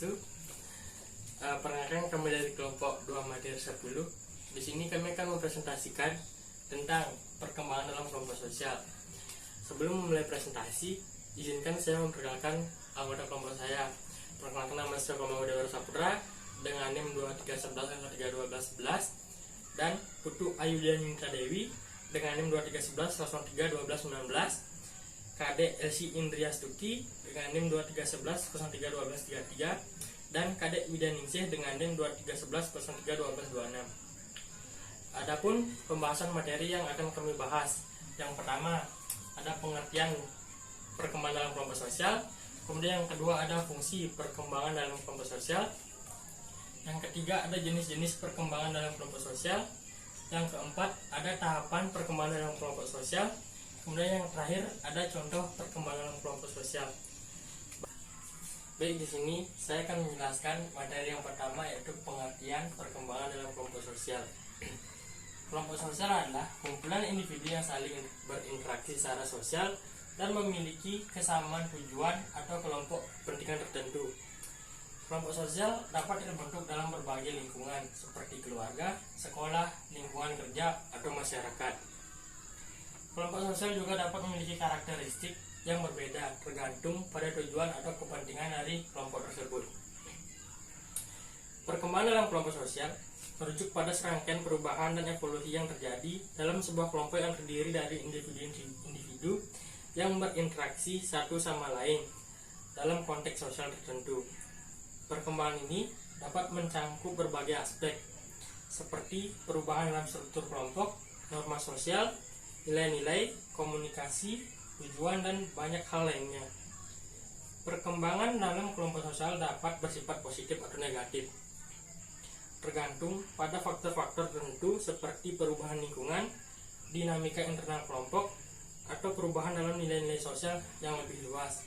Swastiastu. Perkenalkan, kami dari kelompok 2 materi 10. Di sini kami akan mempresentasikan tentang perkembangan dalam kelompok sosial. Sebelum memulai presentasi, izinkan saya memperkenalkan anggota kelompok saya. Perkenalkan, nama saya Komando Dewa Saputra dengan NIM 2311 dan Putu Ayudian Minta Dewi dengan NIM 2311 031219, Kadek Elsi Indria Stuti dengan NIM 2311 031233, dan Kadek Widaningsih dengan NIM 2311 031226. Adapun pembahasan materi yang akan kami bahas, yang pertama ada pengertian perkembangan dalam kelompok sosial, kemudian yang kedua ada fungsi perkembangan dalam kelompok sosial, yang ketiga ada jenis-jenis perkembangan dalam kelompok sosial, yang keempat ada tahapan perkembangan dalam kelompok sosial, kemudian yang terakhir ada contoh perkembangan dalam kelompok sosial. Baik, di sini saya akan menjelaskan materi yang pertama, yaitu pengertian perkembangan dalam kelompok sosial. Kelompok sosial adalah kumpulan individu yang saling berinteraksi secara sosial dan memiliki kesamaan tujuan atau kelompok kepentingan tertentu. Kelompok sosial dapat terbentuk dalam berbagai lingkungan seperti keluarga, sekolah, lingkungan kerja, atau masyarakat. Kelompok sosial juga dapat memiliki karakteristik yang berbeda tergantung pada tujuan atau kepentingan dari kelompok tersebut. Perkembangan dalam kelompok sosial merujuk pada serangkaian perubahan dan evolusi yang terjadi dalam sebuah kelompok yang terdiri dari individu yang berinteraksi satu sama lain dalam konteks sosial tertentu. Perkembangan ini dapat mencangkup berbagai aspek seperti perubahan dalam struktur kelompok, norma sosial, nilai-nilai, komunikasi, tujuan, dan banyak hal lainnya. Perkembangan dalam kelompok sosial dapat bersifat positif atau negatif, tergantung pada faktor-faktor tertentu seperti perubahan lingkungan, dinamika internal kelompok, atau perubahan dalam nilai-nilai sosial yang lebih luas.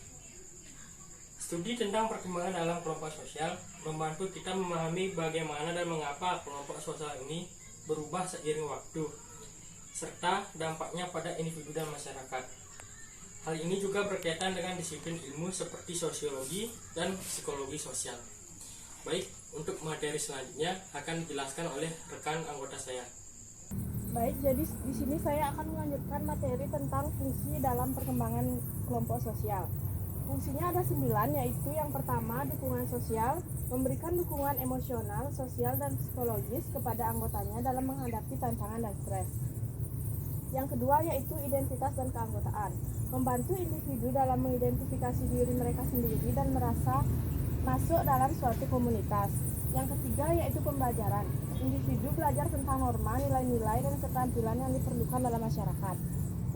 Studi tentang perkembangan dalam kelompok sosial membantu kita memahami bagaimana dan mengapa kelompok sosial ini berubah seiring waktu, serta dampaknya pada individu dan masyarakat. Hal ini juga berkaitan dengan disiplin ilmu seperti sosiologi dan psikologi sosial. Baik, untuk materi selanjutnya akan dijelaskan oleh rekan anggota saya. Baik, jadi di sini saya akan melanjutkan materi tentang fungsi dalam perkembangan kelompok sosial. Fungsinya ada 9, yaitu yang pertama dukungan sosial, memberikan dukungan emosional, sosial, dan psikologis kepada anggotanya dalam menghadapi tantangan dan stres. Yang kedua yaitu identitas dan keanggotaan, membantu individu dalam mengidentifikasi diri mereka sendiri dan merasa masuk dalam suatu komunitas. Yang ketiga yaitu pembelajaran, individu belajar tentang norma, nilai-nilai, dan keterampilan yang diperlukan dalam masyarakat.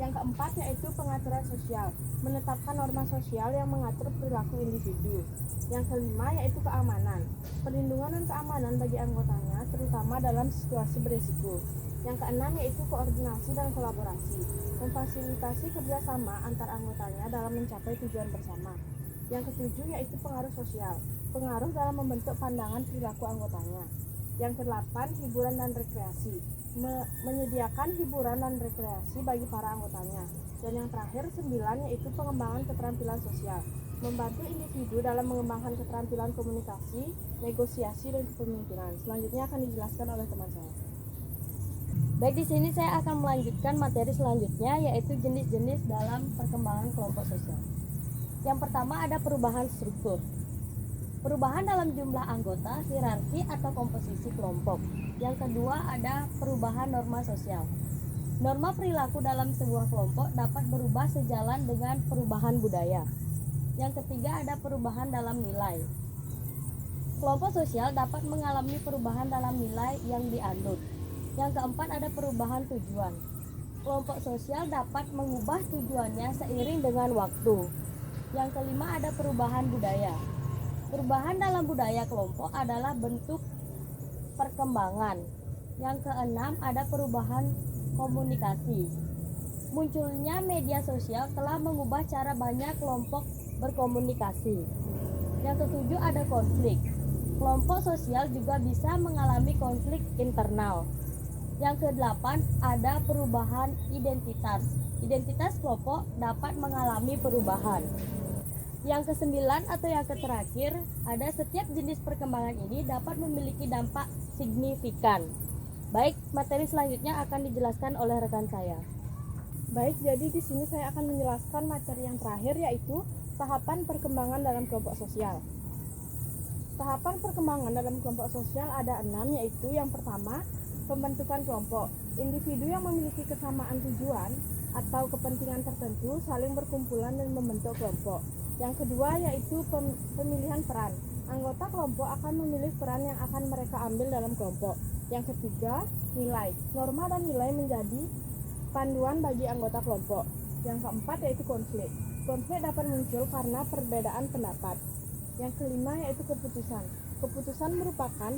Yang keempat yaitu pengaturan sosial, menetapkan norma sosial yang mengatur perilaku individu. Yang kelima yaitu keamanan, perlindungan dan keamanan bagi anggotanya terutama dalam situasi berisiko. Yang keenam yaitu koordinasi dan kolaborasi, memfasilitasi kerjasama antar anggotanya dalam mencapai tujuan bersama. Yang ketujuh yaitu pengaruh sosial, pengaruh dalam membentuk pandangan perilaku anggotanya. Yang kedelapan hiburan dan rekreasi, menyediakan hiburan dan rekreasi bagi para anggotanya. Dan yang terakhir 9 yaitu pengembangan keterampilan sosial, membantu individu dalam mengembangkan keterampilan komunikasi, negosiasi, dan kepemimpinan. Selanjutnya akan dijelaskan oleh teman saya. Baik, di sini saya akan melanjutkan materi selanjutnya, yaitu jenis-jenis dalam perkembangan kelompok sosial. Yang pertama ada perubahan struktur. Perubahan dalam jumlah anggota, hierarki atau komposisi kelompok. Yang kedua ada perubahan norma sosial. Norma perilaku dalam sebuah kelompok dapat berubah sejalan dengan perubahan budaya. Yang ketiga ada perubahan dalam nilai. Kelompok sosial dapat mengalami perubahan dalam nilai yang dianut. Yang keempat ada perubahan tujuan. Kelompok sosial dapat mengubah tujuannya seiring dengan waktu. Yang kelima ada perubahan budaya. Perubahan dalam budaya kelompok adalah bentuk perkembangan. Yang keenam ada perubahan komunikasi. Munculnya media sosial telah mengubah cara banyak kelompok berkomunikasi. Yang ketujuh ada konflik. Kelompok sosial juga bisa mengalami konflik internal. Yang kedelapan ada perubahan identitas. Identitas kelompok dapat mengalami perubahan. Yang kesembilan atau yang terakhir, ada setiap jenis perkembangan ini dapat memiliki dampak signifikan. Baik, materi selanjutnya akan dijelaskan oleh rekan saya. Baik, jadi di sini saya akan menjelaskan materi yang terakhir, yaitu tahapan perkembangan dalam kelompok sosial. Tahapan perkembangan dalam kelompok sosial ada 6, yaitu yang pertama, pembentukan kelompok. Individu yang memiliki kesamaan tujuan atau kepentingan tertentu saling berkumpulan dan membentuk kelompok. Yang kedua yaitu pemilihan peran. Anggota kelompok akan memilih peran yang akan mereka ambil dalam kelompok. Yang ketiga, nilai. Norma dan nilai menjadi panduan bagi anggota kelompok. Yang keempat yaitu konflik. Konflik dapat muncul karena perbedaan pendapat. Yang kelima yaitu keputusan. Keputusan merupakan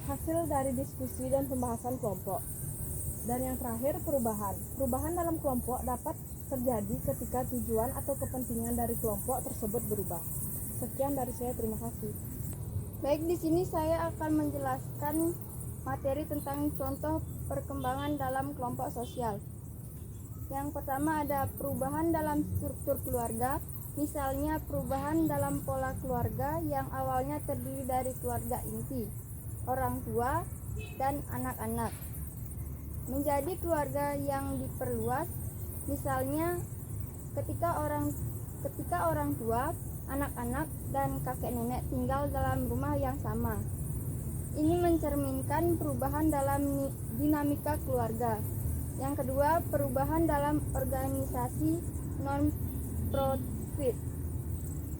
hasil dari diskusi dan pembahasan kelompok. Dan yang terakhir, perubahan. Perubahan dalam kelompok dapat terjadi ketika tujuan atau kepentingan dari kelompok tersebut berubah. Sekian dari saya, terima kasih. Baik, di sini saya akan menjelaskan materi tentang contoh perkembangan dalam kelompok sosial. Yang pertama ada perubahan dalam struktur keluarga, misalnya perubahan dalam pola keluarga yang awalnya terdiri dari keluarga inti, orang tua, dan anak-anak, menjadi keluarga yang diperluas, misalnya ketika orang tua, anak-anak, dan kakek nenek tinggal dalam rumah yang sama. Ini mencerminkan perubahan dalam dinamika keluarga. Yang kedua, perubahan dalam organisasi non-profit.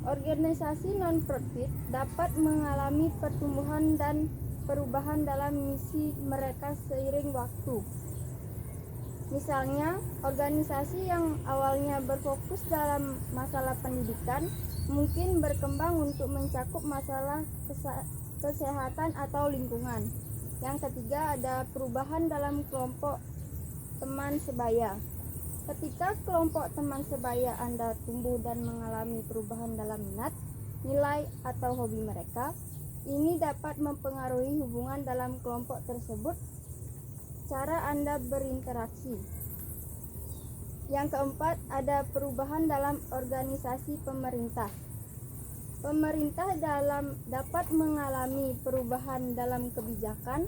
Organisasi non-profit dapat mengalami pertumbuhan dan perubahan dalam misi mereka seiring waktu. Misalnya, organisasi yang awalnya berfokus dalam masalah pendidikan mungkin berkembang untuk mencakup masalah kesehatan atau lingkungan. Yang ketiga, ada perubahan dalam kelompok teman sebaya. Ketika kelompok teman sebaya Anda tumbuh dan mengalami perubahan dalam minat, nilai, atau hobi mereka, ini dapat mempengaruhi hubungan dalam kelompok tersebut, cara Anda berinteraksi. Yang keempat, ada perubahan dalam organisasi pemerintah. Pemerintah dapat mengalami perubahan dalam kebijakan,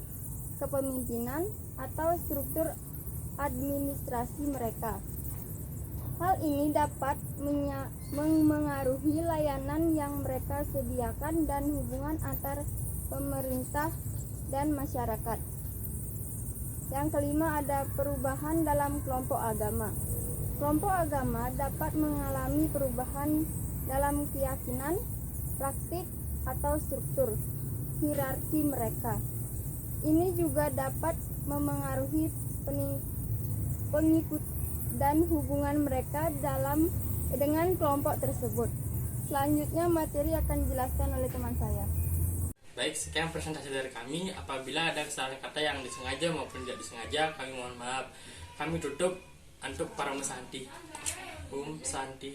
kepemimpinan, atau struktur administrasi mereka. Hal ini dapat mengaruhi layanan yang mereka sediakan dan hubungan antar pemerintah dan masyarakat. Yang kelima, ada perubahan dalam kelompok agama. Kelompok agama dapat mengalami perubahan dalam keyakinan, praktik, atau struktur hierarki mereka. Ini juga dapat memengaruhi pengikut dan hubungan mereka dengan kelompok tersebut. Selanjutnya materi akan dijelaskan oleh teman saya. Baik, sekian presentasi dari kami. Apabila ada kesalahan kata yang disengaja maupun tidak disengaja, kami mohon maaf. Kami tutup untuk para mesanti. Santi.